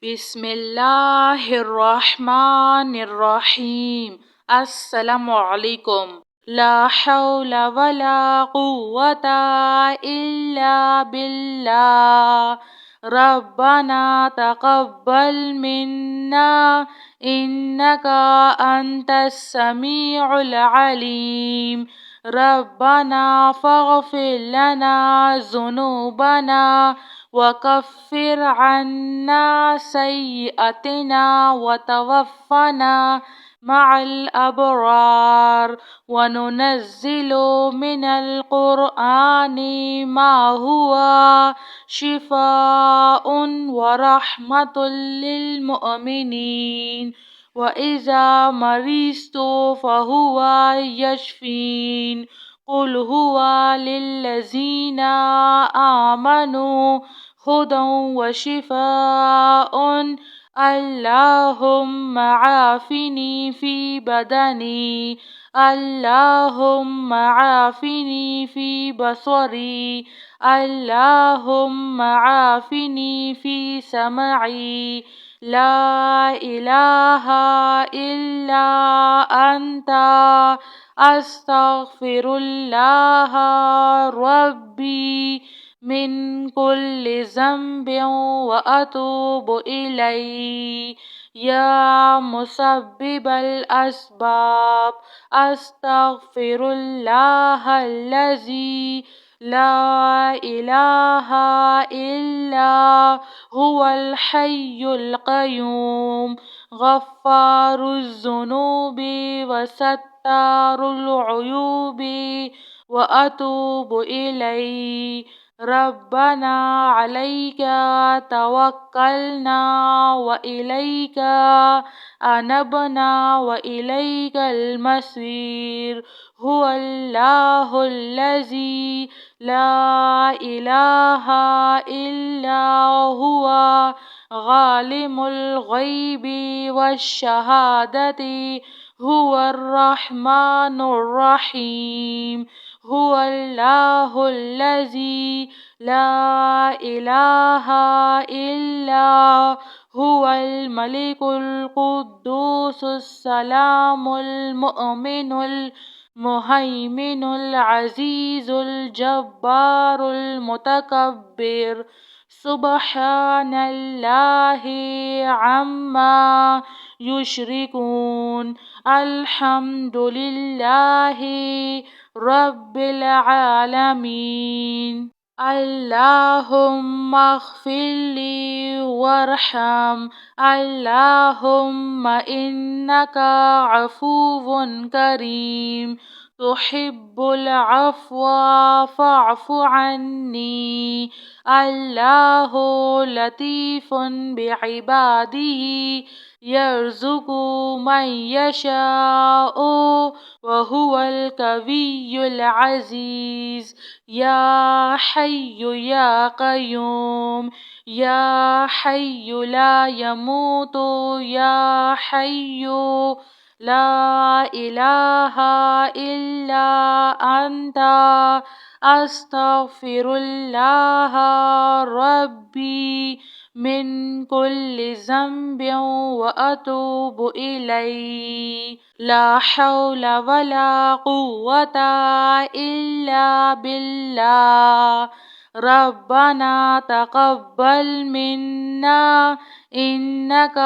بسم اللہ الرحمن الرحیم۔ السلام علیکم۔ لا حول ولا قوة الا باللہ۔ ربنا تقبل منا انک انت السمیع العلیم۔ ربنا فاغفر لنا ذنوبنا وكفر عنا سيئاتنا وتوفنا مع الأبرار، وننزل من القرآن ما هو شفاء ورحمة للمؤمنين، وإذا مرضت فهو يشفين۔ قل هو للذين آمنوا هدى وشفاء۔ اللهم عافني في بدني، اللهم عافني في بصري، اللهم عافني في سمعي، لا إله إلا أنت أستغفر الله ربي من كل ذنب وأتوب إليه، يا مسبب الأسباب أستغفر الله الذي لا إله إلا هو الحي القيوم، غفار الذنوب وستار العيوب، وأتوب إليه۔ ربنا عليك توكلنا وإليك أنبنا وإليك المصير، هو الله الذي لا إله إلا هو عالم الغيب والشهادة، هو الرحمن الرحيم، هو الله الذي لا إله إلا هو الملك القدوس السلام المؤمن المهيمن العزيز الجبار المتكبر، سبحان الله عما يشركون، الحمد لله رب العالمين۔ اللهم اغفر لي وارحم، اللهم إنك عفو كريم تحب العفو فاعف عني، الله لطيف بعباده يرزق من يشاء وهو القوي العزيز، يا حي يا قيوم، يا حي لا يموت، يا حي لا إله إلا أنت أستغفر الله ربي من كل ذنب وأتوب إليه، لا حول ولا قوة إلا بالله۔ ربنا تقبل منا إنك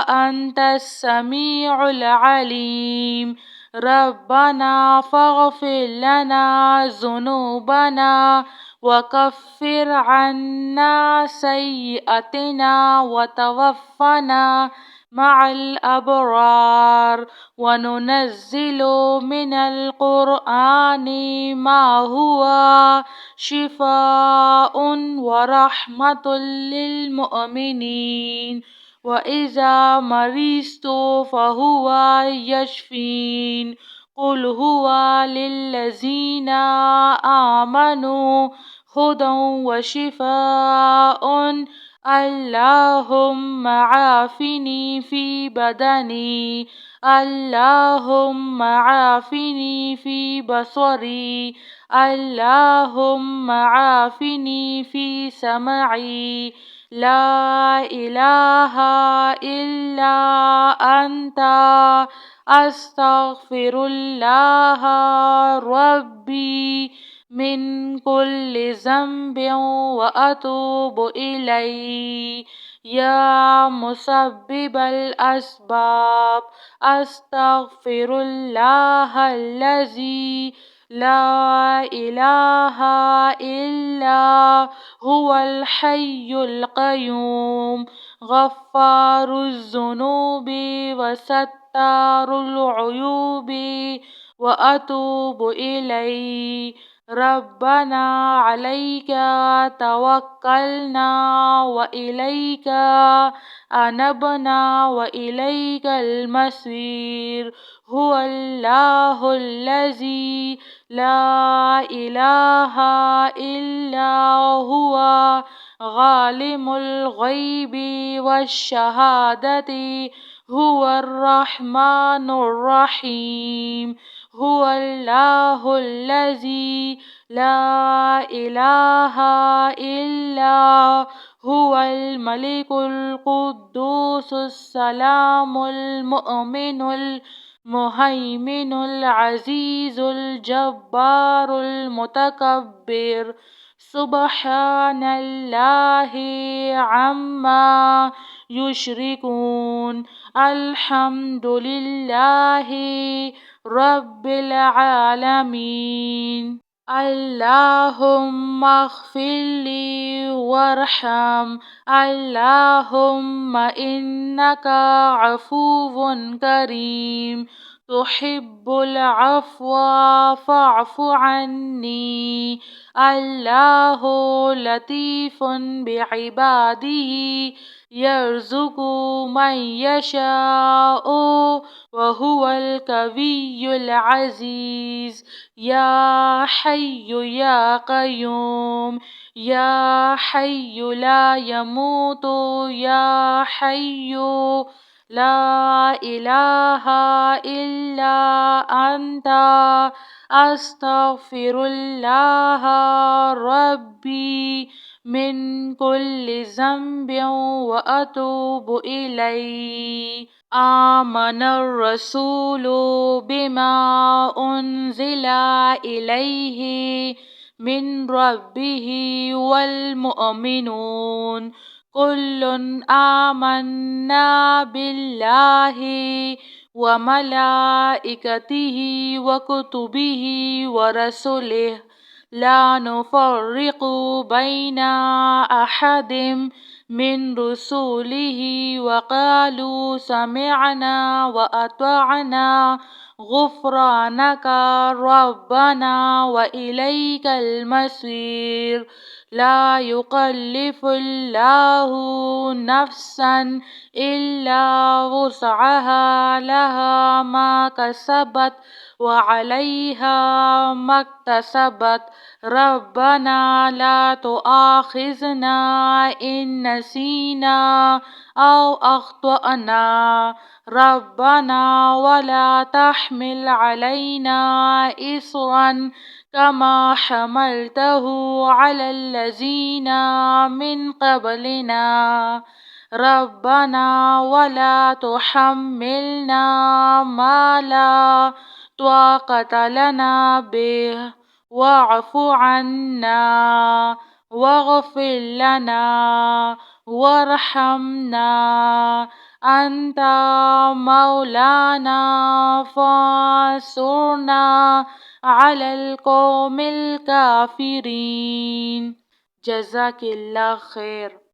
أنت السميع العليم، ربنا فاغفر لنا ذنوبنا وكفر عنا سيئاتنا وتوفنا مع الأبرار، وننزل من القرآن ما هو شفاء ورحمة للمؤمنين، وإذا مرضت فهو يشفين۔ قل هو للذين آمنوا هدى وشفاء، اللهم عافني في بدني، اللهم عافني في بصري، اللهم عافني في سمعي، لا إله إلا أنت أستغفر الله ربي من كل ذنب وأتوب إليه. يا مسبب الأسباب أستغفر الله الذي لا إله إلا هو الحي القيوم غفار الذنوب وستار العيوب وأتوب إليه. ربنا عليك توكلنا وإليك أنبنا وإليك المصير. هو الله الذي لا إله إلا هو عالم الغيب والشهادة هو الرحمن الرحيم. هو الله الذي لا إله إلا هو الملك القدوس السلام المؤمن المهيمن العزيز الجبار المتكبر. سبحان الله عما يشركون. الحمد لله رب العالمين. اللهم اغفر لي وارحم. اللهم إنك عفو كريم تحب العفو فاعف عني. الله لطيف بعباده يرزق من يشاء وهو القوي العزيز. يا حي يا قيوم يا حي لا يموت يا حي لا إله إلا أنت أستغفر الله ربي من كل ذنب وأتوب إليه. آمن الرسول بما أنزل إليه من ربه والمؤمنون كل آمنا بالله وملائكته وكتبه ورسله لا نفرق بين أحد من رسله وقالوا سمعنا وأطعنا غفرانك ربنا وإليك المصير. لا يكلف الله نفسا إلا وسعها لها ما كسبت وعليها ما اكتسبت. ربنا لا تؤاخذنا إن نسينا أو أخطأنا. ربنا ولا تحمل علينا إصرا كما حملته على الذين من قبلنا. ربنا ولا تحملنا ما لا طاقة لنا به واعف عنا واغفر لنا وارحمنا. أنت مولانا فانصرنا على القوم الكافرين. جزاك الله خير.